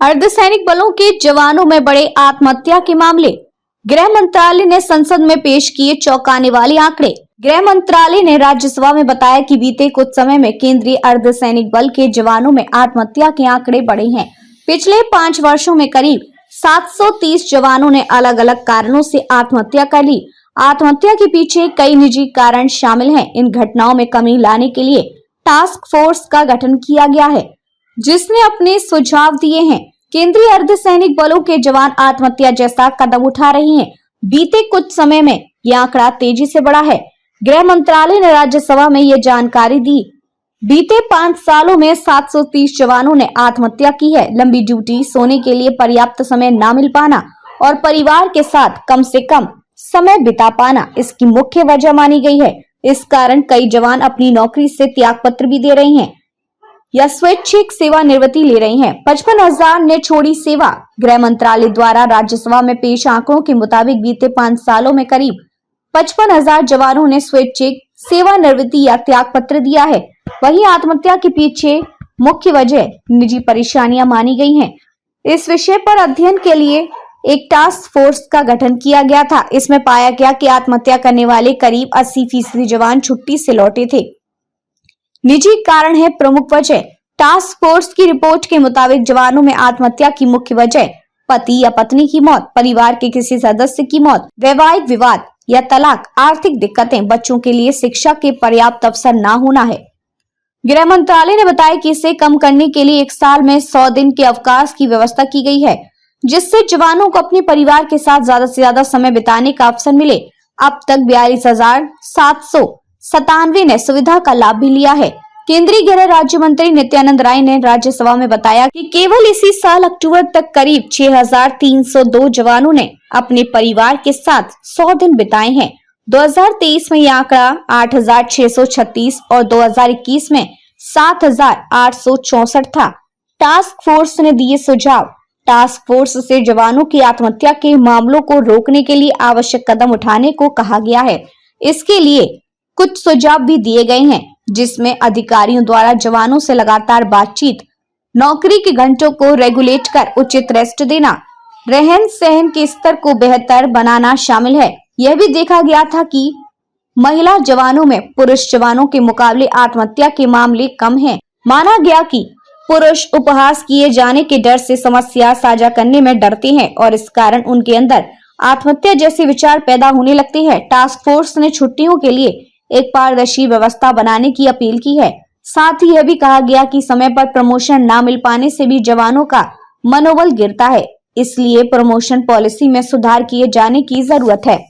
अर्धसैनिक बलों के जवानों में बड़े आत्महत्या के मामले। गृह मंत्रालय ने संसद में पेश किए चौंकाने वाले आंकड़े। गृह मंत्रालय ने राज्यसभा में बताया कि बीते कुछ समय में केंद्रीय अर्धसैनिक बल के जवानों में आत्महत्या के आंकड़े बढ़े हैं। पिछले 5 वर्षों में करीब 730 जवानों ने अलग अलग कारणों से आत्महत्या कर ली। आत्महत्या के पीछे कई निजी कारण शामिल हैं। इन घटनाओं में कमी लाने के लिए टास्क फोर्स का गठन किया गया है, जिसने अपने सुझाव दिए हैं। केंद्रीय अर्धसैनिक बलों के जवान आत्महत्या जैसा कदम उठा रहे हैं। बीते कुछ समय में यह आंकड़ा तेजी से बढ़ा है। गृह मंत्रालय ने राज्यसभा में यह जानकारी दी। बीते 5 सालों में 730 जवानों ने आत्महत्या की है। लंबी ड्यूटी, सोने के लिए पर्याप्त समय न मिल पाना और परिवार के साथ कम से कम समय बिता पाना इसकी मुख्य वजह मानी गई है। इस कारण कई जवान अपनी नौकरी से त्याग पत्र भी दे रहे हैं या स्वैच्छिक सेवानिवृत्ति ले रहे हैं। 55,000 ने छोड़ी सेवा। गृह मंत्रालय द्वारा राज्यसभा में पेश आंकड़ों के मुताबिक बीते 5 सालों में करीब 55,000 जवानों ने स्वैच्छिक सेवानिवृत्ति या त्याग पत्र दिया है। वहीं आत्महत्या के पीछे मुख्य वजह निजी परेशानियां मानी गई हैं। इस विषय पर अध्ययन के लिए एक टास्क फोर्स का गठन किया गया था। इसमें पाया गया कि आत्महत्या करने वाले करीब 80% जवान छुट्टी से लौटे थे। निजी कारण है प्रमुख वजह। टास्क फोर्स की रिपोर्ट के मुताबिक जवानों में आत्महत्या की मुख्य वजह पति या पत्नी की मौत, परिवार के किसी सदस्य की मौत, वैवाहिक विवाद या तलाक, आर्थिक दिक्कतें, बच्चों के लिए शिक्षा के पर्याप्त अवसर न होना है। गृह मंत्रालय ने बताया कि इसे कम करने के लिए 1 साल में 100 दिन के अवकाश की व्यवस्था की गई है, जिससे जवानों को अपने परिवार के साथ ज्यादा से ज्यादा समय बिताने का अवसर मिले। अब तक 42,797 ने सुविधा का लाभ भी लिया है। केंद्रीय गृह राज्य मंत्री नित्यानंद राय ने राज्यसभा में बताया कि केवल इसी साल अक्टूबर तक करीब 6,302 जवानों ने अपने परिवार के साथ 100 दिन बिताए हैं। 2023 में यह आंकड़ा 8,636 और 2021 में 7,864 था। टास्क फोर्स ने दिए सुझाव। टास्क फोर्स से जवानों की आत्महत्या के मामलों को रोकने के लिए आवश्यक कदम उठाने को कहा गया है। इसके लिए कुछ सुझाव भी दिए गए हैं, जिसमें अधिकारियों द्वारा जवानों से लगातार बातचीत, नौकरी के घंटों को रेगुलेट कर उचित रेस्ट देना, रहन सहन के स्तर को बेहतर बनाना शामिल है। यह भी देखा गया था कि महिला जवानों में पुरुष जवानों के मुकाबले आत्महत्या के मामले कम हैं। माना गया कि पुरुष उपहास किए जाने के डर से समस्या साझा करने में डरते हैं और इस कारण उनके अंदर आत्महत्या जैसे विचार पैदा होने लगते हैं। टास्क फोर्स ने छुट्टियों के लिए एक पारदर्शी व्यवस्था बनाने की अपील की है। साथ ही यह भी कहा गया कि समय पर प्रमोशन न मिल पाने से भी जवानों का मनोबल गिरता है, इसलिए प्रमोशन पॉलिसी में सुधार किए जाने की जरूरत है।